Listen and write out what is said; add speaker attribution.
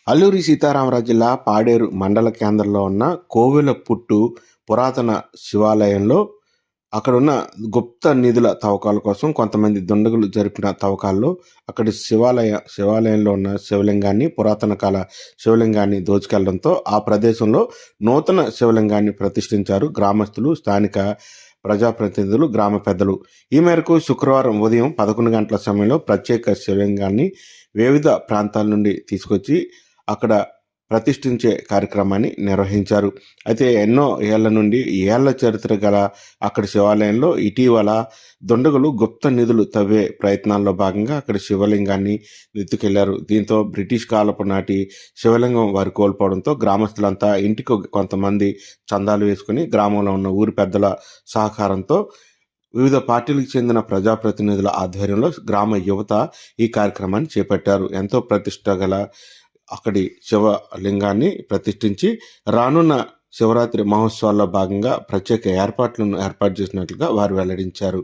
Speaker 1: అల్లూరి సీతారామరాజు జిల్లా పాడేరు మండల కేంద్రంలో ఉన్న కోవెల పుట్టు పురాతన శివాలయంలో అక్కడున్న గుప్త నిధుల తవ్వకాల కోసం కొంతమంది దుండగులు జరిపిన తవ్వకాల్లో అక్కడి శివాలయంలో ఉన్న శివలింగాన్ని, పురాతన కాల శివలింగాన్ని దోచుకెళ్లడంతో ఆ ప్రదేశంలో నూతన శివలింగాన్ని ప్రతిష్ఠించారు గ్రామస్తులు, స్థానిక ప్రజాప్రతినిధులు, గ్రామ పెద్దలు. ఈ మేరకు శుక్రవారం ఉదయం 11 గంటల సమయంలో ప్రత్యేక శివలింగాన్ని వివిధ ప్రాంతాల నుండి తీసుకొచ్చి అక్కడ ప్రతిష్ఠించే కార్యక్రమాన్ని నిర్వహించారు. అయితే ఎన్నో ఏళ్ల నుండి ఏళ్ల చరిత్ర గల అక్కడి శివాలయంలో ఇటీవల దుండగులు గుప్త నిధులు తవ్వే ప్రయత్నాల్లో భాగంగా అక్కడి శివలింగాన్ని ఎత్తుకెళ్లారు. దీంతో బ్రిటిష్ కాలపు నాటి శివలింగం వారు కోల్పోవడంతో గ్రామస్తులంతా ఇంటికి కొంతమంది చందాలు వేసుకుని గ్రామంలో ఉన్న ఊరి పెద్దల సహకారంతో వివిధ పార్టీలకు చెందిన ప్రజాప్రతినిధుల ఆధ్వర్యంలో గ్రామ యువత ఈ కార్యక్రమాన్ని చేపట్టారు. ఎంతో ప్రతిష్ట గల అక్కడి శివలింగాన్ని ప్రతిష్ఠించి రానున్న శివరాత్రి మహోత్సవాల్లో భాగంగా ప్రత్యేక ఏర్పాటు చేసినట్లుగా వారు వెల్లడించారు.